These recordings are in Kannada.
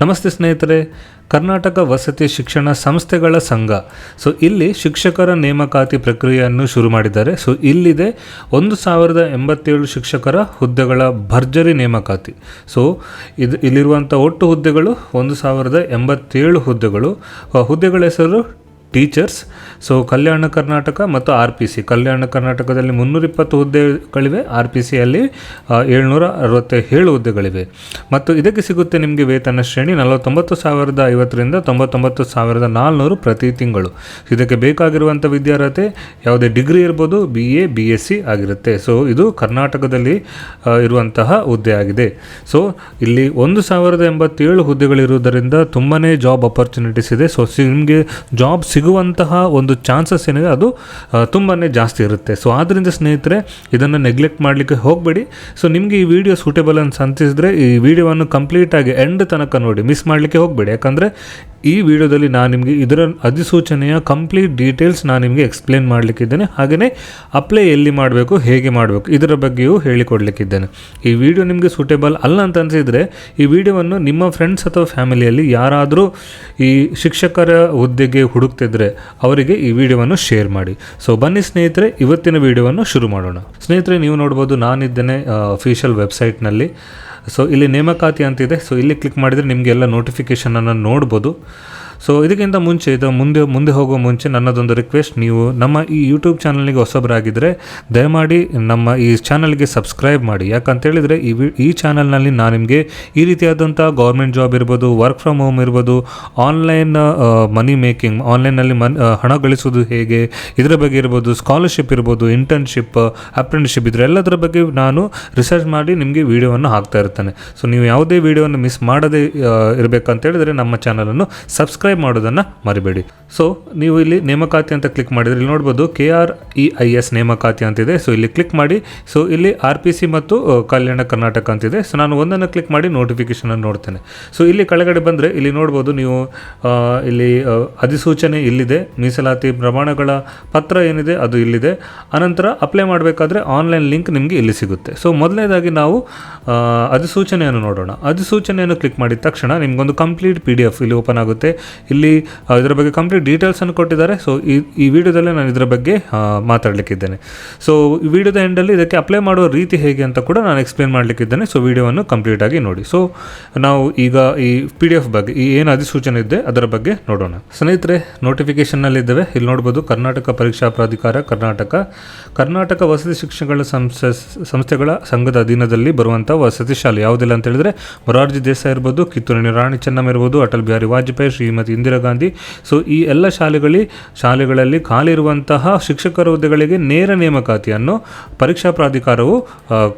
ನಮಸ್ತೆ ಸ್ನೇಹಿತರೆ, ಕರ್ನಾಟಕ ವಸತಿ ಶಿಕ್ಷಣ ಸಂಸ್ಥೆಗಳ ಸಂಘ ಇಲ್ಲಿ ಶಿಕ್ಷಕರ ನೇಮಕಾತಿ ಪ್ರಕ್ರಿಯೆಯನ್ನು ಶುರು ಮಾಡಿದ್ದಾರೆ. ಇಲ್ಲಿದೆ 1087 ಶಿಕ್ಷಕರ ಹುದ್ದೆಗಳ ಭರ್ಜರಿ ನೇಮಕಾತಿ. ಇಲ್ಲಿರುವಂಥ ಒಟ್ಟು ಹುದ್ದೆಗಳು 1087 ಹುದ್ದೆಗಳ ಹೆಸರು ಟೀಚರ್ಸ್. ಕಲ್ಯಾಣ ಕರ್ನಾಟಕ ಮತ್ತು RPC. ಕಲ್ಯಾಣ ಕರ್ನಾಟಕದಲ್ಲಿ 320 ಹುದ್ದೆಗಳಿವೆ, RPCಯಲ್ಲಿ 767 ಹುದ್ದೆಗಳಿವೆ. ಮತ್ತು ಇದಕ್ಕೆ ಸಿಗುತ್ತೆ ನಿಮಗೆ ವೇತನ ಶ್ರೇಣಿ 49,050 99,400 ಪ್ರತಿ ತಿಂಗಳು. ಇದಕ್ಕೆ ಬೇಕಾಗಿರುವಂಥ ವಿದ್ಯಾರ್ಹತೆ ಯಾವುದೇ ಡಿಗ್ರಿ ಇರ್ಬೋದು, BA BSc ಆಗಿರುತ್ತೆ. ಇದು ಕರ್ನಾಟಕದಲ್ಲಿ ಇರುವಂತಹ ಹುದ್ದೆ ಆಗಿದೆ. ಇಲ್ಲಿ 1087 ಹುದ್ದೆಗಳಿರುವುದರಿಂದ ತುಂಬಾ ಜಾಬ್ ಅಪರ್ಚುನಿಟೀಸ್ ಇದೆ. ನಿಮಗೆ ಜಾಬ್ ಸಿಗುವಂತಹ ಒಂದು ಚಾನ್ಸಸ್ ಏನಿದೆ ಅದು ತುಂಬಾ ಜಾಸ್ತಿ ಇರುತ್ತೆ. ಆದ್ದರಿಂದ ಸ್ನೇಹಿತರೆ, ಇದನ್ನು ನೆಗ್ಲೆಕ್ಟ್ ಮಾಡಲಿಕ್ಕೆ ಹೋಗಬೇಡಿ. ನಿಮಗೆ ಈ ವಿಡಿಯೋ ಸೂಟೇಬಲ್ ಅಂತ ಅನಿಸಿದ್ರೆ ಈ ವಿಡಿಯೋವನ್ನು ಕಂಪ್ಲೀಟಾಗಿ ಎಂಡ್ ತನಕ ನೋಡಿ, ಮಿಸ್ ಮಾಡಲಿಕ್ಕೆ ಹೋಗಬೇಡಿ. ಯಾಕಂದರೆ ಈ ವಿಡಿಯೋದಲ್ಲಿ ನಾನು ನಿಮಗೆ ಇದರ ಅಧಿಸೂಚನೆಯ ಕಂಪ್ಲೀಟ್ ಡೀಟೇಲ್ಸ್ ನಾನು ನಿಮಗೆ ಎಕ್ಸ್ಪ್ಲೇನ್ ಮಾಡಲಿಕ್ಕಿದ್ದೇನೆ. ಹಾಗೆಯೇ ಅಪ್ಲೈ ಎಲ್ಲಿ ಮಾಡಬೇಕು, ಹೇಗೆ ಮಾಡಬೇಕು ಇದರ ಬಗ್ಗೆಯೂ ಹೇಳಿಕೊಡ್ಲಿಕ್ಕಿದ್ದೇನೆ. ಈ ವಿಡಿಯೋ ನಿಮಗೆ ಸೂಟೇಬಲ್ ಅಲ್ಲ ಅಂತ ಅನಿಸಿದರೆ ಈ ವಿಡಿಯೋವನ್ನು ನಿಮ್ಮ ಫ್ರೆಂಡ್ಸ್ ಅಥವಾ ಫ್ಯಾಮಿಲಿಯಲ್ಲಿ ಯಾರಾದರೂ ಈ ಶಿಕ್ಷಕರ ಹುದ್ದೆಗೆ ಹುಡುಕ್ತಿದ್ರೆ ಅವರಿಗೆ ಈ ವಿಡಿಯೋವನ್ನು ಶೇರ್ ಮಾಡಿ. ಬನ್ನಿ ಸ್ನೇಹಿತರೆ, ಇವತ್ತಿನ ವಿಡಿಯೋವನ್ನು ಶುರು ಮಾಡೋಣ. ಸ್ನೇಹಿತರೆ, ನೀವು ನೋಡ್ಬೋದು ನಾನಿದ್ದೇನೆ ಅಫಿಷಿಯಲ್ ವೆಬ್ಸೈಟ್ನಲ್ಲಿ. ಇಲ್ಲಿ ನೇಮಕಾತಿ ಅಂತಿದೆ. ಇಲ್ಲಿ ಕ್ಲಿಕ್ ಮಾಡಿದರೆ ನಿಮಗೆ ಎಲ್ಲ ನೋಟಿಫಿಕೇಷನನ್ನು ನೋಡ್ಬೋದು. ಇದಕ್ಕಿಂತ ಮುಂಚೆ ಮುಂದೆ ಹೋಗೋ ಮುಂಚೆ ನನ್ನದೊಂದು ರಿಕ್ವೆಸ್ಟ್, ನೀವು ನಮ್ಮ ಈ ಯೂಟ್ಯೂಬ್ ಚಾನಲ್ಗೆ ಹೊಸಬರಾಗಿದ್ದರೆ ದಯಮಾಡಿ ನಮ್ಮ ಈ ಚಾನಲ್ಗೆ ಸಬ್ಸ್ಕ್ರೈಬ್ ಮಾಡಿ. ಯಾಕಂತೇಳಿದರೆ ಈ ಚಾನಲ್ನಲ್ಲಿ ನಾನು ನಿಮಗೆ ಈ ರೀತಿಯಾದಂಥ ಗೌರ್ಮೆಂಟ್ ಜಾಬ್ ಇರ್ಬೋದು, ವರ್ಕ್ ಫ್ರಮ್ ಹೋಮ್ ಇರ್ಬೋದು, ಆನ್ಲೈನ್ ಮನಿ ಮೇಕಿಂಗ್, ಆನ್ಲೈನಲ್ಲಿ ಹಣ ಗಳಿಸೋದು ಹೇಗೆ ಇದರ ಬಗ್ಗೆ ಇರ್ಬೋದು, ಸ್ಕಾಲರ್ಶಿಪ್ ಇರ್ಬೋದು, ಇಂಟರ್ನ್ಶಿಪ್, ಅಪ್ರೆಂಟಿಸ್ಶಿಪ್ ಇದರೆಲ್ಲದರ ಬಗ್ಗೆ ನಾನು ರಿಸರ್ಚ್ ಮಾಡಿ ನಿಮಗೆ ವಿಡಿಯೋವನ್ನು ಹಾಕ್ತಾ ಇರ್ತೇನೆ. ನೀವು ಯಾವುದೇ ವಿಡಿಯೋವನ್ನು ಮಿಸ್ ಮಾಡದೇ ಇರಬೇಕಂತೇಳಿದರೆ ನಮ್ಮ ಚಾನಲನ್ನು ಸಬ್ಸ್ಕ್ರೈಬ್ ಮಾಡೋದನ್ನು ಮರಿಬೇಡಿ. ನೀವು ಇಲ್ಲಿ ನೇಮಕಾತಿ ಅಂತ ಕ್ಲಿಕ್ ಮಾಡಿದರೆ ಇಲ್ಲಿ ನೋಡ್ಬೋದು KREIS ನೇಮಕಾತಿ ಅಂತಿದೆ. ಇಲ್ಲಿ ಕ್ಲಿಕ್ ಮಾಡಿ. ಇಲ್ಲಿ RPC ಮತ್ತು ಕಲ್ಯಾಣ ಕರ್ನಾಟಕ ಅಂತಿದೆ. ನಾನು ಒಂದನ್ನು ಕ್ಲಿಕ್ ಮಾಡಿ ನೋಟಿಫಿಕೇಷನ್ ನೋಡ್ತೇನೆ. ಇಲ್ಲಿ ಕೆಳಗಡೆ ಬಂದರೆ ಇಲ್ಲಿ ನೋಡ್ಬೋದು ನೀವು ಇಲ್ಲಿ ಅಧಿಸೂಚನೆ ಇಲ್ಲಿದೆ, ಮೀಸಲಾತಿ ಪ್ರಮಾಣಗಳ ಪತ್ರ ಏನಿದೆ ಅದು ಇಲ್ಲಿದೆ. ಅನಂತರ ಅಪ್ಲೈ ಮಾಡಬೇಕಾದ್ರೆ ಆನ್ಲೈನ್ ಲಿಂಕ್ ನಿಮಗೆ ಇಲ್ಲಿ ಸಿಗುತ್ತೆ. ಮೊದಲನೇದಾಗಿ ನಾವು ಅಧಿಸೂಚನೆಯನ್ನು ನೋಡೋಣ. ಅಧಿಸೂಚನೆಯನ್ನು ಕ್ಲಿಕ್ ಮಾಡಿದ ತಕ್ಷಣ ನಿಮಗೊಂದು ಕಂಪ್ಲೀಟ್ PDF ಇಲ್ಲಿ ಓಪನ್ ಆಗುತ್ತೆ. ಇಲ್ಲಿ ಇದರ ಬಗ್ಗೆ ಕಂಪ್ಲೀಟ್ ಡೀಟೇಲ್ಸನ್ನು ಕೊಟ್ಟಿದ್ದಾರೆ. ಈ ವಿಡಿಯೋದಲ್ಲೇ ನಾನು ಇದರ ಬಗ್ಗೆ ಮಾತಾಡಲಿಕ್ಕಿದ್ದೇನೆ. ಈ ವಿಡಿಯೋದ ಎಂಡಲ್ಲಿ ಇದಕ್ಕೆ ಅಪ್ಲೈ ಮಾಡುವ ರೀತಿ ಹೇಗೆ ಅಂತ ಕೂಡ ನಾನು ಎಕ್ಸ್ಪ್ಲೇನ್ ಮಾಡಲಿಕ್ಕಿದ್ದೇನೆ. ವಿಡಿಯೋವನ್ನು ಕಂಪ್ಲೀಟಾಗಿ ನೋಡಿ. ನಾವು ಈಗ ಈ PDF ಬಗ್ಗೆ ಏನು ಅಧಿಸೂಚನೆ ಇದೆ ಅದರ ಬಗ್ಗೆ ನೋಡೋಣ. ಸ್ನೇಹಿತರೆ, ನೋಟಿಫಿಕೇಷನ್ನಲ್ಲಿದ್ದೇವೆ. ಇಲ್ಲಿ ನೋಡ್ಬೋದು ಕರ್ನಾಟಕ ಪರೀಕ್ಷಾ ಪ್ರಾಧಿಕಾರ, ಕರ್ನಾಟಕ ವಸತಿ ಶಿಕ್ಷಣಗಳ ಸಂಸ್ಥೆಗಳ ಸಂಘದ ಅಧೀನದಲ್ಲಿ ಬರುವಂಥ ವಸತಿ ಶಾಲೆ ಯಾವುದಿಲ್ಲ ಅಂತ ಹೇಳಿದ್ರೆ ಮೊರಾರ್ಜಿ ದೇಸಾಯಿ ಇರ್ಬೋದು, ಕಿತ್ತೂರಿನ ರಾಣಿ ಚೆನ್ನಮ್ಮ ಇರ್ಬೋದು, ಅಟಲ್ ಬಿಹಾರಿ ವಾಜಪೇಯಿ, ಶ್ರೀಮತಿ ಇಂದಿರಾ ಗಾಂಧಿ. ಈ ಎಲ್ಲ ಶಾಲೆಗಳಲ್ಲಿ ಖಾಲಿ ಇರುವಂತಹ ಶಿಕ್ಷಕರ ಹುದ್ದೆಗಳಿಗೆ ನೇರ ನೇಮಕಾತಿಯನ್ನು ಪರೀಕ್ಷಾ ಪ್ರಾಧಿಕಾರವು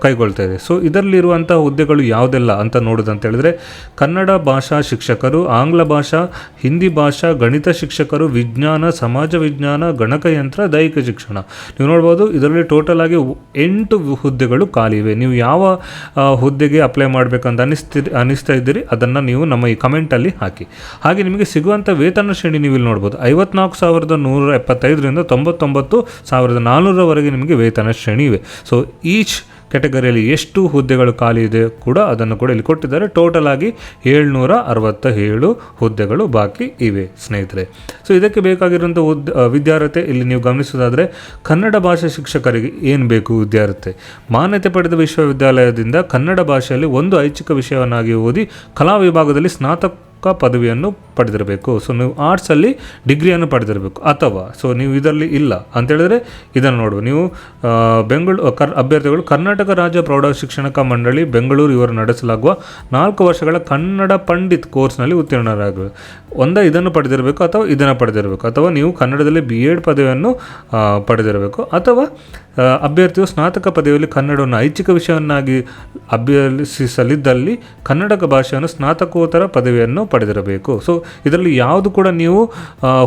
ಕೈಗೊಳ್ತಾ ಇದೆ. ಇದರಲ್ಲಿರುವಂತಹ ಹುದ್ದೆಗಳು ಯಾವುದೆಲ್ಲ ಅಂತ ನೋಡೋದಂತ ಹೇಳಿದ್ರೆ ಕನ್ನಡ ಭಾಷಾ ಶಿಕ್ಷಕರು, ಆಂಗ್ಲ ಭಾಷಾ, ಹಿಂದಿ ಭಾಷಾ, ಗಣಿತ ಶಿಕ್ಷಕರು, ವಿಜ್ಞಾನ, ಸಮಾಜ ವಿಜ್ಞಾನ, ಗಣಕಯಂತ್ರ, ದೈಹಿಕ ಶಿಕ್ಷಣ. ನೀವು ನೋಡ್ಬೋದು ಇದರಲ್ಲಿ ಟೋಟಲ್ ಆಗಿ 8 ಹುದ್ದೆಗಳು ಖಾಲಿ ಇವೆ. ನೀವು ಯಾವ ಹುದ್ದೆಗೆ ಅಪ್ಲೈ ಮಾಡಬೇಕಂತ ಅನಿಸ್ತಾ ಇದ್ದೀರಿ ಅದನ್ನು ನೀವು ನಮ್ಮ ಈ ಕಮೆಂಟಲ್ಲಿ ಹಾಕಿ. ಹಾಗೆ ನಿಮಗೆ ಸಿಗುವಂಥ ವೇತನ ಶ್ರೇಣಿ ನೀವು ಇಲ್ಲಿ ನೋಡ್ಬೋದು 54,175ರಿಂದ 99,400ವರೆಗೆ ನಿಮಗೆ ವೇತನ ಶ್ರೇಣಿ ಇವೆ. ಈಚ್ ಕ್ಯಾಟಗರಿಯಲ್ಲಿ ಎಷ್ಟು ಹುದ್ದೆಗಳು ಖಾಲಿ ಇದೆ ಕೂಡ ಅದನ್ನು ಕೂಡ ಇಲ್ಲಿ ಕೊಟ್ಟಿದ್ದಾರೆ. ಟೋಟಲ್ ಆಗಿ 767 ಹುದ್ದೆಗಳು ಬಾಕಿ ಇವೆ ಸ್ನೇಹಿತರೆ. ಇದಕ್ಕೆ ಬೇಕಾಗಿರುವಂಥ ವಿದ್ಯಾರ್ಹತೆ ಇಲ್ಲಿ ನೀವು ಗಮನಿಸೋದಾದರೆ ಕನ್ನಡ ಭಾಷಾ ಶಿಕ್ಷಕರಿಗೆ ಏನು ಬೇಕು ವಿದ್ಯಾರ್ಹತೆ, ಮಾನ್ಯತೆ ಪಡೆದ ವಿಶ್ವವಿದ್ಯಾಲಯದಿಂದ ಕನ್ನಡ ಭಾಷೆಯಲ್ಲಿ ಒಂದು ಐಚ್ಛಿಕ ವಿಷಯವನ್ನಾಗಿ ಓದಿ ಕಲಾ ವಿಭಾಗದಲ್ಲಿ ಸ್ನಾತಕ ಪದವಿಯನ್ನು ಪಡೆದಿರಬೇಕು. ನೀವು ಆರ್ಟ್ಸಲ್ಲಿ ಡಿಗ್ರಿಯನ್ನು ಪಡೆದಿರಬೇಕು. ಅಥವಾ ನೀವು ಇದರಲ್ಲಿ ಇಲ್ಲ ಅಂತೇಳಿದ್ರೆ ಇದನ್ನು ನೋಡುವ ನೀವು ಅಭ್ಯರ್ಥಿಗಳು ಕರ್ನಾಟಕ ರಾಜ್ಯ ಪ್ರೌಢ ಶಿಕ್ಷಣ ಮಂಡಳಿ ಬೆಂಗಳೂರು ಇವರು ನಡೆಸಲಾಗುವ 4 ವರ್ಷಗಳ ಕನ್ನಡ ಪಂಡಿತ್ ಕೋರ್ಸ್ನಲ್ಲಿ ಉತ್ತೀರ್ಣರಾಗಬೇಕು. ಇದನ್ನು ಪಡೆದಿರಬೇಕು ಅಥವಾ ಇದನ್ನು ಪಡೆದಿರಬೇಕು, ಅಥವಾ ನೀವು ಕನ್ನಡದಲ್ಲಿ BEd ಪದವಿಯನ್ನು ಪಡೆದಿರಬೇಕು, ಅಥವಾ ಅಭ್ಯರ್ಥಿಯು ಸ್ನಾತಕ ಪದವಿಯಲ್ಲಿ ಕನ್ನಡವನ್ನು ಐಚ್ಛಿಕ ವಿಷಯವನ್ನಾಗಿ ಅಭ್ಯಸಿಸಲಿದ್ದಲ್ಲಿ ಕನ್ನಡ ಭಾಷೆಯನ್ನು ಸ್ನಾತಕೋತ್ತರ ಪದವಿಯನ್ನು ಪಡೆದಿರಬೇಕು. ಇದರಲ್ಲಿ ಯಾವುದು ಕೂಡ ನೀವು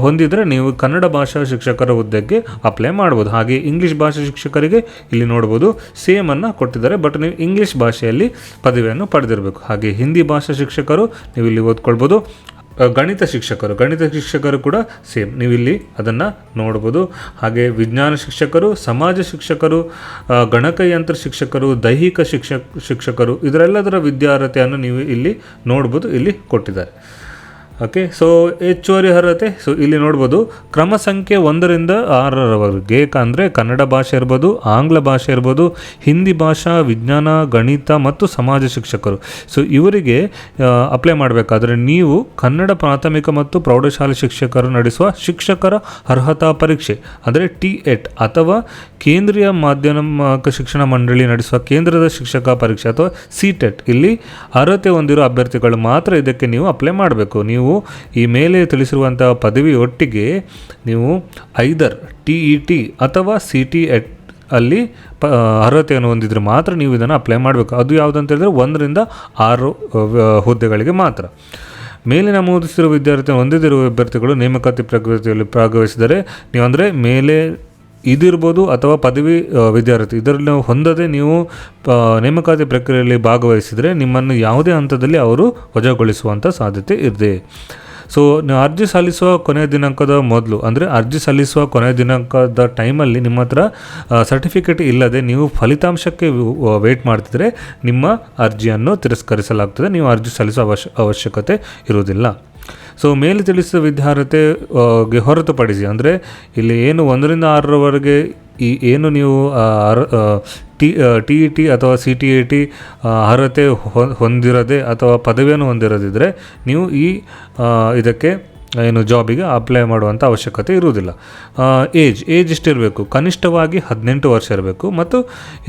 ಹೊಂದಿದರೆ ನೀವು ಕನ್ನಡ ಭಾಷಾ ಶಿಕ್ಷಕರ ಹುದ್ದೆಗೆ ಅಪ್ಲೈ ಮಾಡ್ಬೋದು. ಹಾಗೆ ಇಂಗ್ಲೀಷ್ ಭಾಷಾ ಶಿಕ್ಷಕರಿಗೆ ಇಲ್ಲಿ ನೋಡ್ಬೋದು ಸೇಮನ್ನು ಕೊಟ್ಟಿದ್ದಾರೆ, ಬಟ್ ನೀವು ಇಂಗ್ಲೀಷ್ ಭಾಷೆಯಲ್ಲಿ ಪದವಿಯನ್ನು ಪಡೆದಿರಬೇಕು. ಹಾಗೆ ಹಿಂದಿ ಭಾಷಾ ಶಿಕ್ಷಕರು ನೀವು ಇಲ್ಲಿ ಓದ್ಕೊಳ್ಬೋದು. ಗಣಿತ ಶಿಕ್ಷಕರು ಕೂಡ ಸೇಮ್ ನೀವು ಇಲ್ಲಿ ಅದನ್ನು ನೋಡ್ಬೋದು. ಹಾಗೆ ವಿಜ್ಞಾನ ಶಿಕ್ಷಕರು, ಸಮಾಜ ಶಿಕ್ಷಕರು, ಗಣಕಯಂತ್ರ ಶಿಕ್ಷಕರು, ದೈಹಿಕ ಶಿಕ್ಷಕರು ಇದರೆಲ್ಲದರ ವಿದ್ಯಾರ್ಹತೆಯನ್ನು ನೀವು ಇಲ್ಲಿ ನೋಡ್ಬೋದು, ಇಲ್ಲಿ ಕೊಟ್ಟಿದ್ದಾರೆ. ಓಕೆ, ಸೊ ಹೆಚ್ಚುವರಿ ಅರ್ಹತೆ ಸೊ ಇಲ್ಲಿ ನೋಡ್ಬೋದು ಕ್ರಮ ಸಂಖ್ಯೆ 1ರಿಂದ 6ರವರೆಗೆ ಅಂದರೆ ಕನ್ನಡ ಭಾಷೆ ಇರ್ಬೋದು, ಆಂಗ್ಲ ಭಾಷೆ ಇರ್ಬೋದು, ಹಿಂದಿ ಭಾಷಾ, ವಿಜ್ಞಾನ, ಗಣಿತ ಮತ್ತು ಸಮಾಜ ಶಿಕ್ಷಕರು. ಸೊ ಇವರಿಗೆ ಅಪ್ಲೈ ಮಾಡಬೇಕಾದ್ರೆ ನೀವು ಕನ್ನಡ ಪ್ರಾಥಮಿಕ ಮತ್ತು ಪ್ರೌಢಶಾಲೆ ಶಿಕ್ಷಕರು ನಡೆಸುವ ಶಿಕ್ಷಕರ ಅರ್ಹತಾ ಪರೀಕ್ಷೆ ಅಂದರೆ TET ಅಥವಾ ಕೇಂದ್ರೀಯ ಮಾಧ್ಯಮಿಕ ಶಿಕ್ಷಣ ಮಂಡಳಿ ನಡೆಸುವ ಕೇಂದ್ರದ ಶಿಕ್ಷಕ ಪರೀಕ್ಷೆ ಅಥವಾ CTET ಇಲ್ಲಿ ಅರ್ಹತೆ ಹೊಂದಿರುವ ಅಭ್ಯರ್ಥಿಗಳು ಮಾತ್ರ ಇದಕ್ಕೆ ನೀವು ಅಪ್ಲೈ ಮಾಡಬೇಕು. ನೀವು ಈ ಮೇಲೆ ತಿಳಿಸಿರುವಂತಹ ಪದವಿ ಒಟ್ಟಿಗೆ ನೀವು ಐದರ್ TET ಅಥವಾ CTET ಅಲ್ಲಿ ಅರ್ಹತೆಯನ್ನು ಹೊಂದಿದ್ರೆ ಮಾತ್ರ ನೀವು ಇದನ್ನು ಅಪ್ಲೈ ಮಾಡಬೇಕು. ಅದು ಯಾವುದಂತ ಹೇಳಿದ್ರೆ 1ರಿಂದ 6 ಹುದ್ದೆಗಳಿಗೆ ಮಾತ್ರ. ಮೇಲೆ ನಮೂದಿಸಿರುವ ವಿದ್ಯಾರ್ಥಿ ಹೊಂದಿದಿರುವ ಅಭ್ಯರ್ಥಿಗಳು ನೇಮಕಾತಿ ಪ್ರಕ್ರಿಯೆಯಲ್ಲಿ ಭಾಗವಹಿಸಿದರೆ ನೀವು ಅಂದರೆ ಮೇಲೆ ಇದಿರ್ಬೋದು ಅಥವಾ ಪದವಿ ವಿದ್ಯಾರ್ಥಿ ಇದರಲ್ಲಿ ಹೊಂದದೆ ನೀವು ನೇಮಕಾತಿ ಪ್ರಕ್ರಿಯೆಯಲ್ಲಿ ಭಾಗವಹಿಸಿದರೆ ನಿಮ್ಮನ್ನು ಯಾವುದೇ ಹಂತದಲ್ಲಿ ಅವರು ವಜಾಗೊಳಿಸುವಂಥ ಸಾಧ್ಯತೆ ಇದೆ. ಸೊ ನೀವು ಅರ್ಜಿ ಸಲ್ಲಿಸುವ ಕೊನೆಯ ದಿನಾಂಕದ ಮೊದಲು ಅಂದರೆ ಅರ್ಜಿ ಸಲ್ಲಿಸುವ ಕೊನೆಯ ದಿನಾಂಕದ ಟೈಮಲ್ಲಿ ನಿಮ್ಮ ಹತ್ರ ಸರ್ಟಿಫಿಕೇಟ್ ಇಲ್ಲದೆ ನೀವು ಫಲಿತಾಂಶಕ್ಕೆ ವೆಯ್ಟ್ ಮಾಡ್ತಿದ್ರೆ ನಿಮ್ಮ ಅರ್ಜಿಯನ್ನು ತಿರಸ್ಕರಿಸಲಾಗ್ತದೆ. ನೀವು ಅರ್ಜಿ ಸಲ್ಲಿಸುವ ಅವಶ್ಯಕತೆ ಇರುವುದಿಲ್ಲ. ಸೊ ಮೇಲೆ ತಿಳಿಸಿದ ವಿದ್ಯಾರ್ಹತೆಗೆ ಹೊರತುಪಡಿಸಿ ಅಂದರೆ ಇಲ್ಲಿ ಏನು 1ರಿಂದ 6ರವರೆಗೆ ಈ ಏನು ನೀವು TET ಅಥವಾ CTET ಅರ್ಹತೆ ಹೊಂದಿರದೆ ಅಥವಾ ಪದವಿಯನ್ನು ಹೊಂದಿರದಿದ್ದರೆ ನೀವು ಈ ಇದಕ್ಕೆ ಏನು ಜಾಬಿಗೆ ಅಪ್ಲೈ ಮಾಡುವಂಥ ಅವಶ್ಯಕತೆ ಇರುವುದಿಲ್ಲ. ಏಜ್ ಎಷ್ಟಿರಬೇಕು, ಕನಿಷ್ಠವಾಗಿ 18 ವರ್ಷ ಇರಬೇಕು ಮತ್ತು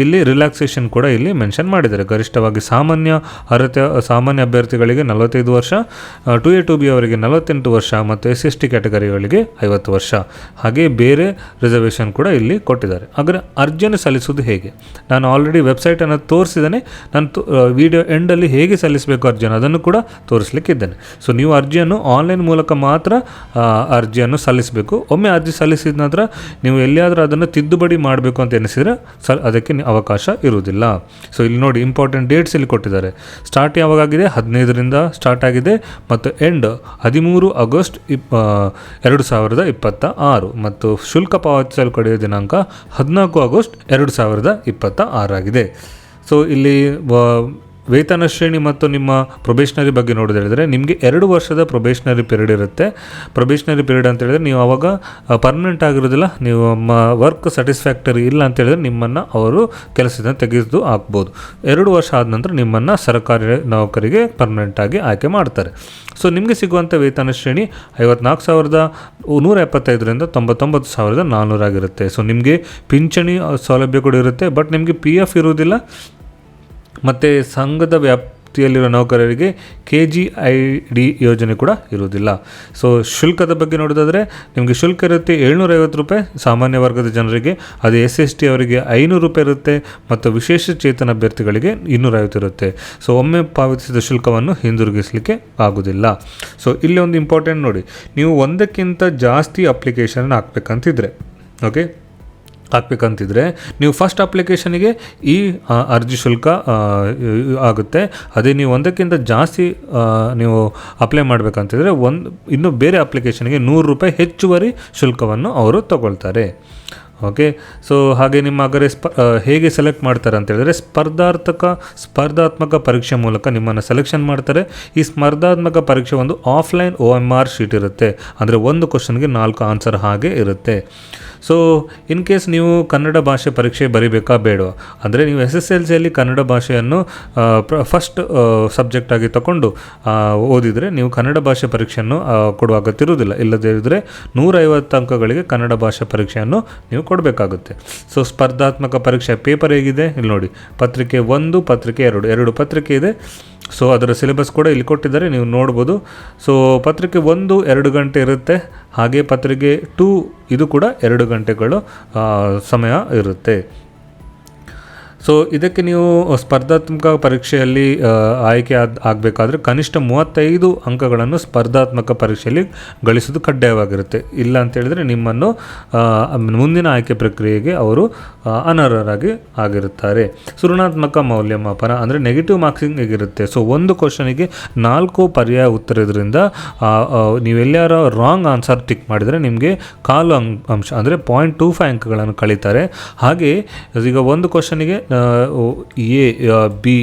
ಇಲ್ಲಿ ರಿಲ್ಯಾಕ್ಸೇಷನ್ ಕೂಡ ಇಲ್ಲಿ ಮೆನ್ಷನ್ ಮಾಡಿದ್ದಾರೆ. ಗರಿಷ್ಠವಾಗಿ ಸಾಮಾನ್ಯ ಅಭ್ಯರ್ಥಿಗಳಿಗೆ 45 ವರ್ಷ, 2A 2B ಅವರಿಗೆ 48 ವರ್ಷ ಮತ್ತು SC/ST ಕ್ಯಾಟಗರಿಗಳಿಗೆ 50 ವರ್ಷ. ಹಾಗೆ ಬೇರೆ ರಿಸರ್ವೇಷನ್ ಕೂಡ ಇಲ್ಲಿ ಕೊಟ್ಟಿದ್ದಾರೆ. ಹಾಗಾದರೆ ಅರ್ಜಿಯನ್ನು ಸಲ್ಲಿಸುವುದು ಹೇಗೆ? ನಾನು ಆಲ್ರೆಡಿ ವೆಬ್ಸೈಟನ್ನು ತೋರಿಸಿದ್ದೇನೆ. ನಾನು ವಿಡಿಯೋ ಎಂಡಲ್ಲಿ ಹೇಗೆ ಸಲ್ಲಿಸಬೇಕು ಅರ್ಜಿಯನ್ನು ಅದನ್ನು ಕೂಡ ತೋರಿಸಲಿಕ್ಕಿದ್ದೇನೆ. ಸೊ ನೀವು ಅರ್ಜಿಯನ್ನು ಆನ್ಲೈನ್ ಮೂಲಕ ಮಾತ್ರ ಅರ್ಜಿಯನ್ನು ಸಲ್ಲಿಸಬೇಕು. ಒಮ್ಮೆ ಅರ್ಜಿ ಸಲ್ಲಿಸಿದ ನಂತರ ನೀವು ಎಲ್ಲಿಯಾದರೂ ಅದನ್ನು ತಿದ್ದುಪಡಿ ಮಾಡಬೇಕು ಅಂತ ಎನಿಸಿದರೆ ಅದಕ್ಕೆ ಅವಕಾಶ ಇರುವುದಿಲ್ಲ. ಸೊ ಇಲ್ಲಿ ನೋಡಿ ಇಂಪಾರ್ಟೆಂಟ್ ಡೇಟ್ಸ್ ಇಲ್ಲಿ ಕೊಟ್ಟಿದ್ದಾರೆ. ಸ್ಟಾರ್ಟ್ ಯಾವಾಗಿದೆ 15ರಿಂದ ಸ್ಟಾರ್ಟ್ ಆಗಿದೆ ಮತ್ತು ಎಂಡ್ 13 ಆಗಸ್ಟ್ 2026 ಮತ್ತು ಶುಲ್ಕ ಪಾವತಿಸಲು ಕಡೆಯ ದಿನಾಂಕ 14 ಆಗಸ್ಟ್ 2026 ಆಗಿದೆ. ಸೊ ಇಲ್ಲಿ ವೇತನ ಶ್ರೇಣಿ ಮತ್ತು ನಿಮ್ಮ ಪ್ರೊಬೇಷನರಿ ಬಗ್ಗೆ ನೋಡೋದೇಳಿದರೆ ನಿಮಗೆ 2 ವರ್ಷದ ಪ್ರೊಬೇಷನರಿ ಪೀರಿಯಡ್ ಇರುತ್ತೆ. ಪ್ರೊಬೇಷನರಿ ಪೀರಿಯಡ್ ಅಂತ ಹೇಳಿದ್ರೆ ನೀವು ಆವಾಗ ಪರ್ಮನೆಂಟ್ ಆಗಿರೋದಿಲ್ಲ, ನೀವು ವರ್ಕ್ ಸ್ಯಾಟಿಸ್ಫ್ಯಾಕ್ಟರಿ ಇಲ್ಲ ಅಂತ ಹೇಳಿದ್ರೆ ನಿಮ್ಮನ್ನು ಅವರು ಕೆಲಸದಿಂದ ತೆಗೆದು ಹಾಕ್ಬೋದು. 2 ವರ್ಷ ಆದ ನಂತರ ನಿಮ್ಮನ್ನು ಸರ್ಕಾರಿ ನೌಕರಿಗೆ ಪರ್ಮನೆಂಟಾಗಿ ಆಯ್ಕೆ ಮಾಡ್ತಾರೆ. ಸೊ ನಿಮಗೆ ಸಿಗುವಂಥ ವೇತನ ಶ್ರೇಣಿ 54,175ರಿಂದ 99,400 ಆಗಿರುತ್ತೆ. ಸೊ ನಿಮಗೆ ಪಿಂಚಣಿ ಸೌಲಭ್ಯ ಕೂಡ ಇರುತ್ತೆ, ಬಟ್ ನಿಮಗೆ PF ಇರುವುದಿಲ್ಲ. ಮತ್ತು ಸಂಘದ ವ್ಯಾಪ್ತಿಯಲ್ಲಿರುವ ನೌಕರರಿಗೆ KGID ಯೋಜನೆ ಕೂಡ ಇರುವುದಿಲ್ಲ. ಸೊ ಶುಲ್ಕದ ಬಗ್ಗೆ ನೋಡೋದಾದರೆ ನಿಮಗೆ ಶುಲ್ಕ ಇರುತ್ತೆ 750 ರೂಪಾಯಿ ಸಾಮಾನ್ಯ ವರ್ಗದ ಜನರಿಗೆ, ಅದು SC/ST ಅವರಿಗೆ 500 ರೂಪಾಯಿ ಇರುತ್ತೆ ಮತ್ತು ವಿಶೇಷ ಚೇತನ ಅಭ್ಯರ್ಥಿಗಳಿಗೆ 250 ಇರುತ್ತೆ. ಸೊ ಒಮ್ಮೆ ಪಾವತಿಸಿದ ಶುಲ್ಕವನ್ನು ಹಿಂದಿರುಗಿಸಲಿಕ್ಕೆ ಆಗೋದಿಲ್ಲ. ಸೊ ಇಲ್ಲಿ ಒಂದು ಇಂಪಾರ್ಟೆಂಟ್ ನೋಡಿ, ನೀವು ಒಂದಕ್ಕಿಂತ ಜಾಸ್ತಿ ಅಪ್ಲಿಕೇಶನ್ ಹಾಕಬೇಕಂತಿದ್ರೆ ನೀವು ಫಸ್ಟ್ ಅಪ್ಲಿಕೇಶನಿಗೆ ಈ ಅರ್ಜಿ ಶುಲ್ಕ ಆಗುತ್ತೆ. ಅದೇ ನೀವು ಒಂದಕ್ಕಿಂತ ಜಾಸ್ತಿ ನೀವು ಅಪ್ಲೈ ಮಾಡಬೇಕಂತಿದ್ರೆ ಇನ್ನು ಬೇರೆ ಅಪ್ಲಿಕೇಶನ್ಗೆ 100 ರೂಪಾಯಿ ಹೆಚ್ಚುವರಿ ಶುಲ್ಕವನ್ನು ಅವರು ತಗೊಳ್ತಾರೆ. ಓಕೆ, ಸೊ ಹಾಗೆ ನಿಮ್ಮ ಹಾಗಾದರೆ ಹೇಗೆ ಸೆಲೆಕ್ಟ್ ಮಾಡ್ತಾರೆ ಅಂತ ಹೇಳಿದ್ರೆ ಸ್ಪರ್ಧಾತ್ಮಕ ಪರೀಕ್ಷೆ ಮೂಲಕ ನಿಮ್ಮನ್ನು ಸೆಲೆಕ್ಷನ್ ಮಾಡ್ತಾರೆ. ಈ ಸ್ಪರ್ಧಾತ್ಮಕ ಪರೀಕ್ಷೆ ಒಂದು ಆಫ್ಲೈನ್ OMR ಶೀಟ್ ಇರುತ್ತೆ, ಅಂದರೆ ಒಂದು ಕ್ವಶನ್ಗೆ 4 ಆನ್ಸರ್ ಹಾಗೆ ಇರುತ್ತೆ. ಸೊ ಇನ್ ಕೇಸ್ ನೀವು ಕನ್ನಡ ಭಾಷೆ ಪರೀಕ್ಷೆ ಬರೀಬೇಕಾ ಬೇಡವಾ ಅಂದರೆ ನೀವು SSLCಯಲ್ಲಿ ಕನ್ನಡ ಭಾಷೆಯನ್ನು ಫಸ್ಟ್ ಸಬ್ಜೆಕ್ಟಾಗಿ ತಗೊಂಡು ಓದಿದರೆ ನೀವು ಕನ್ನಡ ಭಾಷೆ ಪರೀಕ್ಷೆಯನ್ನು ಕೊಡುವ ಅಗತ್ಯ ಇರುವುದಿಲ್ಲ. ಇಲ್ಲದೇ ಇದ್ದರೆ 150 ಅಂಕಗಳಿಗೆ ಕನ್ನಡ ಭಾಷೆ ಪರೀಕ್ಷೆಯನ್ನು ನೀವು ಕೊಡಬೇಕಾಗುತ್ತೆ. ಸೊ ಸ್ಪರ್ಧಾತ್ಮಕ ಪರೀಕ್ಷೆ ಪೇಪರ್ ಹೇಗಿದೆ ಇಲ್ಲಿ ನೋಡಿ, ಪತ್ರಿಕೆ 1, ಪತ್ರಿಕೆ 2 ಪತ್ರಿಕೆ ಇದೆ. ಸೊ ಅದರ ಸಿಲೆಬಸ್ ಕೂಡ ಇಲ್ಲಿ ಕೊಟ್ಟಿದ್ದಾರೆ, ನೀವು ನೋಡ್ಬೋದು. ಸೊ ಪತ್ರಿಕೆ 1 2 ಗಂಟೆ ಇರುತ್ತೆ, ಹಾಗೆ ಪತ್ರಿಕೆ 2 ಇದು ಕೂಡ 2 ಗಂಟೆಗಳು ಸಮಯ ಇರುತ್ತೆ. ಸೊ ಇದಕ್ಕೆ ನೀವು ಸ್ಪರ್ಧಾತ್ಮಕ ಪರೀಕ್ಷೆಯಲ್ಲಿ ಆಯ್ಕೆ ಆಗಬೇಕಾದ್ರೆ ಕನಿಷ್ಠ 35 ಅಂಕಗಳನ್ನು ಸ್ಪರ್ಧಾತ್ಮಕ ಪರೀಕ್ಷೆಯಲ್ಲಿ ಗಳಿಸೋದು ಕಡ್ಡಾಯವಾಗಿರುತ್ತೆ. ಇಲ್ಲ ಅಂತ ಹೇಳಿದರೆ ನಿಮ್ಮನ್ನು ಮುಂದಿನ ಆಯ್ಕೆ ಪ್ರಕ್ರಿಯೆಗೆ ಅವರು ಅನರ್ಹರಾಗಿ ಆಗಿರುತ್ತಾರೆ. ಋಣಾತ್ಮಕ ಮೌಲ್ಯಮಾಪನ ಅಂದರೆ ನೆಗೆಟಿವ್ ಮಾರ್ಕ್ಸಿಂಗ್ ಹೇಗಿರುತ್ತೆ. ಸೊ ಒಂದು ಕ್ವಶನಿಗೆ 4 ಪರ್ಯಾಯ ಉತ್ತರ ಇರೋದ್ರಿಂದ ನೀವೆಲ್ಲಾರ ರಾಂಗ್ ಆನ್ಸರ್ ಟಿಕ್ ಮಾಡಿದರೆ ನಿಮಗೆ ಕಾಲು ಅಂಶ ಅಂದರೆ 0.25 ಅಂಕಗಳನ್ನು ಕಳೀತಾರೆ. ಹಾಗೆ ಈಗ ಒಂದು ಕ್ವಶನಿಗೆ ಎ, ಬಿ,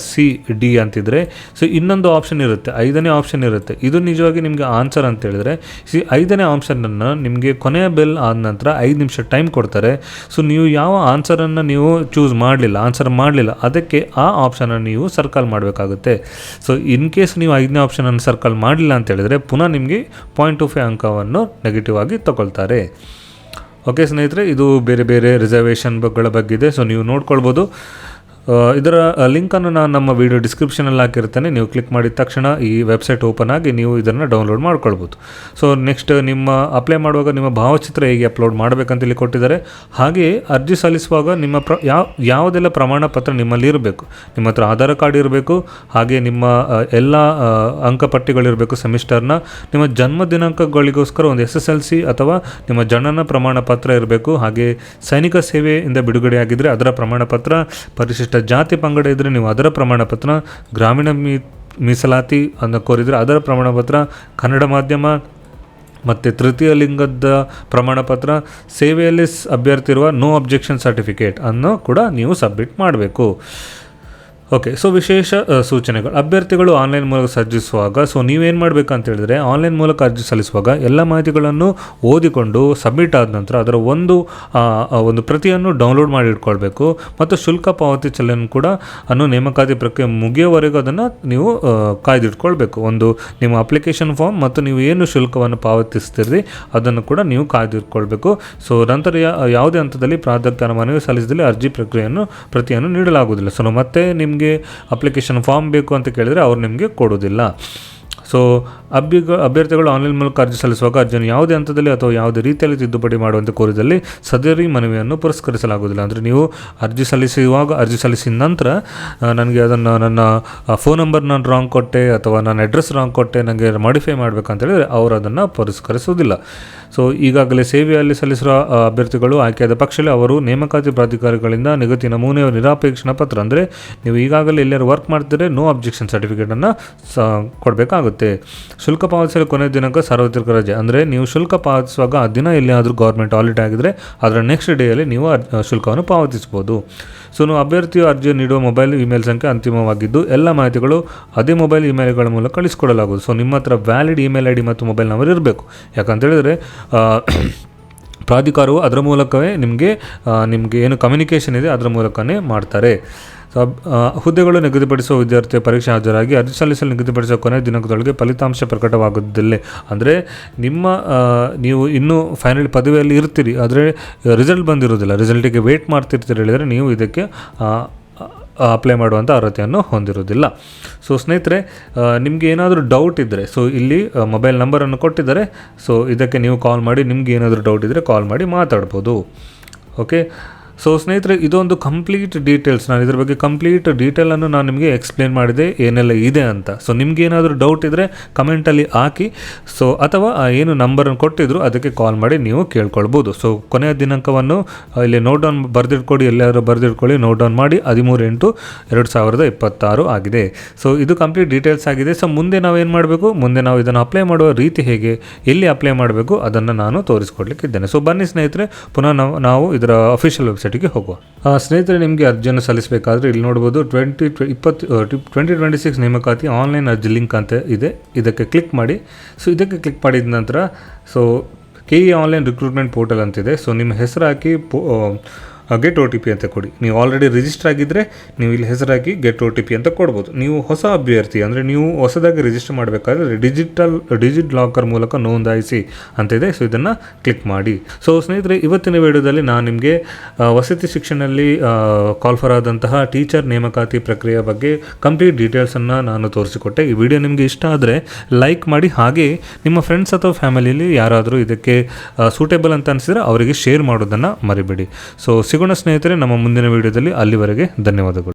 ಸಿ, ಡಿ ಅಂತಿದ್ರೆ ಸೊ ಇನ್ನೊಂದು ಆಪ್ಷನ್ ಇರುತ್ತೆ, 5ನೇ ಆಪ್ಷನ್ ಇರುತ್ತೆ. ಇದು ನಿಜವಾಗಿ ನಿಮಗೆ ಆನ್ಸರ್ ಅಂತ ಹೇಳಿದ್ರೆ 5ನೇ ಆಪ್ಷನನ್ನು ನಿಮಗೆ ಕೊನೆಯ ಬೆಲ್ ಆದ ನಂತರ 5 ನಿಮಿಷ ಟೈಮ್ ಕೊಡ್ತಾರೆ. ಸೊ ನೀವು ಯಾವ ಆನ್ಸರನ್ನು ನೀವು ಆನ್ಸರ್ ಮಾಡಲಿಲ್ಲ ಅದಕ್ಕೆ ಆ ಆಪ್ಷನನ್ನು ನೀವು ಸರ್ಕಲ್ ಮಾಡಬೇಕಾಗುತ್ತೆ. ಸೊ ಇನ್ ಕೇಸ್ ನೀವು 5ನೇ ಆಪ್ಷನನ್ನು ಸರ್ಕಲ್ ಮಾಡಲಿಲ್ಲ ಅಂತ ಹೇಳಿದರೆ ಪುನಃ ನಿಮಗೆ 0.25 ಅಂಕವನ್ನು ನೆಗೆಟಿವ್ ಆಗಿ ತಗೊಳ್ತಾರೆ. ಓಕೆ ಸ್ನೇಹಿತರೆ, ಇದು ಬೇರೆ ಬೇರೆ ರಿಸರ್ವೇಷನ್ಗಳ ಬಗ್ಗೆ ಇದೆ. ಸೊ ನೀವು ನೋಡ್ಕೊಳ್ಬೋದು. ಇದರ ಲಿಂಕನ್ನು ನಾನು ನಮ್ಮ ವಿಡಿಯೋ ಡಿಸ್ಕ್ರಿಪ್ಷನಲ್ಲಿ ಹಾಕಿರ್ತೇನೆ. ನೀವು ಕ್ಲಿಕ್ ಮಾಡಿದ ತಕ್ಷಣ ಈ ವೆಬ್ಸೈಟ್ ಓಪನ್ ಆಗಿ ನೀವು ಇದನ್ನು ಡೌನ್ಲೋಡ್ ಮಾಡ್ಕೊಳ್ಬೋದು. ಸೊ ನೆಕ್ಸ್ಟ್ ನಿಮ್ಮ ಅಪ್ಲೈ ಮಾಡುವಾಗ ನಿಮ್ಮ ಭಾವಚಿತ್ರ ಹೇಗೆ ಅಪ್ಲೋಡ್ ಮಾಡಬೇಕಂತ ಇಲ್ಲಿ ಕೊಟ್ಟಿದ್ದಾರೆ. ಹಾಗೆಯೇ ಅರ್ಜಿ ಸಲ್ಲಿಸುವಾಗ ನಿಮ್ಮ ಯಾವುದೆಲ್ಲ ಪ್ರಮಾಣ ಪತ್ರ ನಿಮ್ಮಲ್ಲಿ ಇರಬೇಕು. ನಿಮ್ಮ ಹತ್ರ ಆಧಾರ್ ಕಾರ್ಡ್ ಇರಬೇಕು, ಹಾಗೆ ನಿಮ್ಮ ಎಲ್ಲ ಅಂಕಪಟ್ಟಿಗಳಿರಬೇಕು ಸೆಮಿಸ್ಟರ್ನ. ನಿಮ್ಮ ಜನ್ಮ ದಿನಾಂಕಗಳಿಗೋಸ್ಕರ ಒಂದು SSLC ಅಥವಾ ನಿಮ್ಮ ಜನನ ಪ್ರಮಾಣ ಪತ್ರ ಇರಬೇಕು. ಹಾಗೆ ಸೈನಿಕ ಸೇವೆಯಿಂದ ಬಿಡುಗಡೆಯಾಗಿದ್ದರೆ ಅದರ ಪ್ರಮಾಣ ಪತ್ರ, ಪರಿಶಿಷ್ಟ ಜಾತಿ ಪಂಗಡ ಇದ್ದರೆ ನೀವು ಅದರ ಪ್ರಮಾಣ ಪತ್ರ, ಗ್ರಾಮೀಣ ಮೀಸಲಾತಿ ಅನ್ನು ಕೋರಿದರೆ ಅದರ ಪ್ರಮಾಣ ಪತ್ರ, ಕನ್ನಡ ಮಾಧ್ಯಮ ಮತ್ತು ತೃತೀಯ ಲಿಂಗದ ಪ್ರಮಾಣ ಪತ್ರ, ಸೇವೆಯಲ್ಲಿ ಅಭ್ಯರ್ಥಿ ಇರುವ ನೋ ಅಬ್ಜೆಕ್ಷನ್ ಸರ್ಟಿಫಿಕೇಟ್ ಅನ್ನು ಕೂಡ ನೀವು ಸಬ್ಮಿಟ್ ಮಾಡಬೇಕು. ಓಕೆ, ಸೊ ವಿಶೇಷ ಸೂಚನೆಗಳು. ಅಭ್ಯರ್ಥಿಗಳು ಆನ್ಲೈನ್ ಮೂಲಕ ಅರ್ಜಿಸುವಾಗ ಸೊ ನೀವೇನು ಮಾಡಬೇಕಂತ ಹೇಳಿದ್ರೆ ಆನ್ಲೈನ್ ಮೂಲಕ ಅರ್ಜಿ ಸಲ್ಲಿಸುವಾಗ ಎಲ್ಲ ಮಾಹಿತಿಗಳನ್ನು ಓದಿಕೊಂಡು ಸಬ್ಮಿಟ್ ಆದ ನಂತರ ಅದರ ಒಂದು ಪ್ರತಿಯನ್ನು ಡೌನ್ಲೋಡ್ ಮಾಡಿ ಇಟ್ಕೊಳ್ಬೇಕು. ಮತ್ತು ಶುಲ್ಕ ಪಾವತಿ ಚಲನೆ ಕೂಡ ನೇಮಕಾತಿ ಪ್ರಕ್ರಿಯೆ ಮುಗಿಯೋವರೆಗೂ ಅದನ್ನು ನೀವು ಕಾಯ್ದಿಟ್ಕೊಳ್ಬೇಕು. ಒಂದು ನಿಮ್ಮ ಅಪ್ಲಿಕೇಶನ್ ಫಾರ್ಮ್ ಮತ್ತು ನೀವು ಏನು ಶುಲ್ಕವನ್ನು ಪಾವತಿಸ್ತೀರಿ ಅದನ್ನು ಕೂಡ ನೀವು ಕಾಯ್ದಿಟ್ಕೊಳ್ಬೇಕು. ಸೊ ನಂತರ ಯಾವುದೇ ಹಂತದಲ್ಲಿ ಪ್ರಾಧಿಕಾರ ಮನವಿ ಸಲ್ಲಿಸಿದಲ್ಲಿ ಅರ್ಜಿ ಪ್ರತಿಯನ್ನು ನೀಡಲಾಗುವುದಿಲ್ಲ. ಸೊ ಮತ್ತೆ ನಿಮಗೆ ಅಪ್ಲಿಕೇಶನ್ ಫಾರ್ಮ್ ಬೇಕು ಅಂತ ಕೇಳಿದರೆ ಅವ್ರು ನಿಮಗೆ ಕೊಡೋದಿಲ್ಲ. ಸೊ ಅಭ್ಯರ್ಥಿಗಳು ಆನ್ಲೈನ್ ಮೂಲಕ ಅರ್ಜಿ ಸಲ್ಲಿಸುವಾಗ ಅರ್ಜಿಯನ್ನು ಯಾವುದೇ ಹಂತದಲ್ಲಿ ಅಥವಾ ಯಾವುದೇ ರೀತಿಯಲ್ಲಿ ತಿದ್ದುಪಡಿ ಮಾಡುವಂತೆ ಕೋರಿದಲ್ಲಿ ಸದರಿ ಮನವಿಯನ್ನು ಪುರಸ್ಕರಿಸಲಾಗುವುದಿಲ್ಲ. ಅಂದರೆ ನೀವು ಅರ್ಜಿ ಸಲ್ಲಿಸಿದ ನಂತರ ನನಗೆ ಅದನ್ನು ನನ್ನ ಫೋನ್ ನಂಬರ್ ನಾನು ರಾಂಗ್ ಕೊಟ್ಟೆ ಅಥವಾ ನನ್ನ ಅಡ್ರೆಸ್ ರಾಂಗ್ ಕೊಟ್ಟೆ, ನನಗೆ ಮಾಡಿಫೈ ಮಾಡಬೇಕಂತ ಹೇಳಿದರೆ ಅವರು ಅದನ್ನು ಪುರಸ್ಕರಿಸುವುದಿಲ್ಲ. ಸೊ ಈಗಾಗಲೇ ಸೇವೆಯಲ್ಲಿ ಸಲ್ಲಿಸಿರುವ ಅಭ್ಯರ್ಥಿಗಳು ಆಯ್ಕೆಯಾದ ಪಕ್ಷದಲ್ಲಿ ಅವರು ನೇಮಕಾತಿ ಪ್ರಾಧಿಕಾರಿಗಳಿಂದ ನಿಗದಿ ನಮೂನೆಯ ನಿರಾಪೇಕ್ಷಣ ಪತ್ರ, ಅಂದರೆ ನೀವು ಈಗಾಗಲೇ ಎಲ್ಲರೂ ವರ್ಕ್ ಮಾಡ್ತಿದ್ರೆ ನೋ ಅಬ್ಜೆಕ್ಷನ್ ಸರ್ಟಿಫಿಕೇಟನ್ನು ಕೊಡಬೇಕಾಗುತ್ತೆ. ಶುಲ್ಕ ಪಾವತಿಸಲು ಕೊನೆಯ ದಿನಾಂಕ ಸಾರ್ವತ್ರಿಕ ರಜೆ, ಅಂದರೆ ನೀವು ಶುಲ್ಕ ಪಾವತಿಸುವಾಗ ಆ ದಿನ ಎಲ್ಲಿಯಾದರೂ ಗೌರ್ಮೆಂಟ್ ಹಾಲಿಡೇ ಆಗಿದ್ದರೆ ಅದರ ನೆಕ್ಸ್ಟ್ ಡೇಯಲ್ಲಿ ನೀವು ಶುಲ್ಕವನ್ನು ಪಾವತಿಸ್ಬೋದು. ಸೊ ನೀವು ಅಭ್ಯರ್ಥಿಯು ಅರ್ಜಿ ನೀಡುವ ಮೊಬೈಲ್ ಇಮೇಲ್ ಸಂಖ್ಯೆ ಅಂತಿಮವಾಗಿದ್ದು ಎಲ್ಲ ಮಾಹಿತಿಗಳು ಅದೇ ಮೊಬೈಲ್ ಇಮೇಲ್ಗಳ ಮೂಲಕ ಕಳಿಸಿಕೊಡಲಾಗುವುದು. ಸೊ ನಿಮ್ಮ ಹತ್ರ ವ್ಯಾಲಿಡ್ ಇಮೇಲ್ ID ಮತ್ತು ಮೊಬೈಲ್ ನಂಬರ್ ಇರಬೇಕು. ಯಾಕಂತೇಳಿದರೆ ಪ್ರಾಧಿಕಾರವು ಅದರ ಮೂಲಕವೇ ನಿಮಗೆ ಏನು ಕಮ್ಯುನಿಕೇಷನ್ ಇದೆ ಅದರ ಮೂಲಕವೇ ಮಾಡ್ತಾರೆ. ಹುದ್ದೆಗಳು ನಿಗದಿಪಡಿಸುವ ವಿದ್ಯಾರ್ಥಿ ಪರೀಕ್ಷೆ ಹಾಜರಾಗಿ ಅರ್ಜಿ ಸಲ್ಲಿಸಲು ನಿಗದಿಪಡಿಸುವ ಕೊನೆಯ ದಿನಾಂಕದೊಳಗೆ ಫಲಿತಾಂಶ ಪ್ರಕಟವಾಗುವುದಿಲ್ಲ. ಅಂದರೆ ನೀವು ಇನ್ನೂ ಫೈನಲ್ ಪದವಿಯಲ್ಲಿ ಇರ್ತೀರಿ, ಆದರೆ ರಿಸಲ್ಟ್ ಬಂದಿರೋದಿಲ್ಲ, ರಿಸಲ್ಟಿಗೆ ವೇಟ್ ಮಾಡ್ತಿರ್ತೀರಿ ಹೇಳಿದರೆ ನೀವು ಇದಕ್ಕೆ ಅಪ್ಲೈ ಮಾಡುವಂಥ ಅರ್ಹತೆಯನ್ನು ಹೊಂದಿರೋದಿಲ್ಲ. ಸೊ ಸ್ನೇಹಿತರೆ, ನಿಮಗೆ ಏನಾದರೂ ಡೌಟ್ ಇದ್ದರೆ ಸೊ ಇಲ್ಲಿ ಮೊಬೈಲ್ ನಂಬರನ್ನು ಕೊಟ್ಟಿದ್ದಾರೆ. ಸೊ ಇದಕ್ಕೆ ನೀವು ಕಾಲ್ ಮಾಡಿ, ನಿಮ್ಗೆ ಏನಾದರೂ ಡೌಟ್ ಇದ್ದರೆ ಕಾಲ್ ಮಾಡಿ ಮಾತಾಡ್ಬೋದು. ಓಕೆ, ಸೊ ಸ್ನೇಹಿತರೆ, ಇದೊಂದು ಕಂಪ್ಲೀಟ್ ಡೀಟೇಲ್ಸ್, ನಾನು ಇದ್ರ ಬಗ್ಗೆ ಕಂಪ್ಲೀಟ್ ಡೀಟೇಲನ್ನು ನಾನು ನಿಮಗೆ ಎಕ್ಸ್ಪ್ಲೇನ್ ಮಾಡಿದೆ ಏನೆಲ್ಲ ಇದೆ ಅಂತ. ಸೊ ನಿಮ್ಗೆ ಏನಾದರೂ ಡೌಟ್ ಇದ್ದರೆ ಕಮೆಂಟಲ್ಲಿ ಹಾಕಿ, ಸೊ ಅಥವಾ ಏನು ನಂಬರನ್ನು ಕೊಟ್ಟಿದ್ರು ಅದಕ್ಕೆ ಕಾಲ್ ಮಾಡಿ ನೀವು ಕೇಳ್ಕೊಳ್ಬೋದು. ಸೊ ಕೊನೆಯ ದಿನಾಂಕವನ್ನು ಇಲ್ಲಿ ನೋಟ್ ಡೌನ್ ಬರೆದಿಟ್ಕೊಳ್ಳಿ, ಎಲ್ಲರೂ ಬರೆದಿಟ್ಕೊಳ್ಳಿ, ನೋಟ್ ಡೌನ್ ಮಾಡಿ 13/8/2026 ಆಗಿದೆ. ಸೊ ಇದು ಕಂಪ್ಲೀಟ್ ಡೀಟೇಲ್ಸ್ ಆಗಿದೆ. ಸೊ ಮುಂದೆ ನಾವೇನು ಮಾಡಬೇಕು, ಮುಂದೆ ನಾವು ಇದನ್ನು ಅಪ್ಲೈ ಮಾಡುವ ರೀತಿ ಹೇಗೆ, ಎಲ್ಲಿ ಅಪ್ಲೈ ಮಾಡಬೇಕು ಅದನ್ನು ನಾನು ತೋರಿಸ್ಕೊಡ್ಲಿಕ್ಕಿದ್ದೇನೆ. ಸೊ ಬನ್ನಿ ಸ್ನೇಹಿತರೆ, ಪುನಃ ನಾವು ಇದರ ಅಫಿಷಿಯಲ್ ವೆಬ್ಸೈಟ್ಗೆ ಹೋಗುವ. ಸ್ನೇಹಿತರೆ, ನಿಮಗೆ ಅರ್ಜಿಯನ್ನು ಸಲ್ಲಿಸಬೇಕಾದ್ರೆ ಇಲ್ಲಿ ನೋಡ್ಬೋದು 2026 ನೇಮಕಾತಿ ಆನ್ಲೈನ್ ಅರ್ಜಿ ಲಿಂಕ್ ಅಂತ ಇದೆ. ಇದಕ್ಕೆ ಕ್ಲಿಕ್ ಮಾಡಿ. ಸೊ ಇದಕ್ಕೆ ಕ್ಲಿಕ್ ಮಾಡಿದ ನಂತರ so KE online recruitment portal ಅಂತಿದೆ. ಸೊ ನಿಮ್ಮ ಹೆಸರು ಹಾಕಿ ಗೆಟ್ OTP ಅಂತ ಕೊಡಿ. ನೀವು ಆಲ್ರೆಡಿ ರಿಜಿಸ್ಟರ್ ಆಗಿದ್ದರೆ ನೀವು ಇಲ್ಲಿ ಹೆಸರು ಹಾಕಿ ಗೆಟ್ OTP ಅಂತ ಕೊಡ್ಬೋದು. ನೀವು ಹೊಸ ಅಭ್ಯರ್ಥಿ ಅಂದರೆ ನೀವು ಹೊಸದಾಗಿ ರಿಜಿಸ್ಟರ್ ಮಾಡಬೇಕಾದ್ರೆ ಡಿಜಿಟ್ ಲಾಕರ್ ಮೂಲಕ ನೋಂದಾಯಿಸಿ ಅಂತಿದೆ. ಸೊ ಇದನ್ನು ಕ್ಲಿಕ್ ಮಾಡಿ. ಸೊ ಸ್ನೇಹಿತರೆ, ಇವತ್ತಿನ ವಿಡಿಯೋದಲ್ಲಿ ನಾನು ನಿಮಗೆ ವಸತಿ ಶಿಕ್ಷಣದಲ್ಲಿ ಕಾಲ್ಫರ್ ಆದಂತಹ ಟೀಚರ್ ನೇಮಕಾತಿ ಪ್ರಕ್ರಿಯೆ ಬಗ್ಗೆ ಕಂಪ್ಲೀಟ್ ಡೀಟೇಲ್ಸನ್ನು ನಾನು ತೋರಿಸಿಕೊಟ್ಟೆ. ಈ ವಿಡಿಯೋ ನಿಮಗೆ ಇಷ್ಟ ಆದರೆ ಲೈಕ್ ಮಾಡಿ, ಹಾಗೆ ನಿಮ್ಮ ಫ್ರೆಂಡ್ಸ್ ಅಥವಾ ಫ್ಯಾಮಿಲಿಯಲ್ಲಿ ಯಾರಾದರೂ ಇದಕ್ಕೆ ಸೂಟೇಬಲ್ ಅಂತ ಅನಿಸಿದರೆ ಅವರಿಗೆ ಶೇರ್ ಮಾಡೋದನ್ನು ಮರಿಬೇಡಿ. ಸೊ ಸಿಗೋಣ ಸ್ನೇಹಿತರೆ ನಮ್ಮ ಮುಂದಿನ ವಿಡಿಯೋದಲ್ಲಿ. ಅಲ್ಲಿವರೆಗೆ ಧನ್ಯವಾದಗಳು.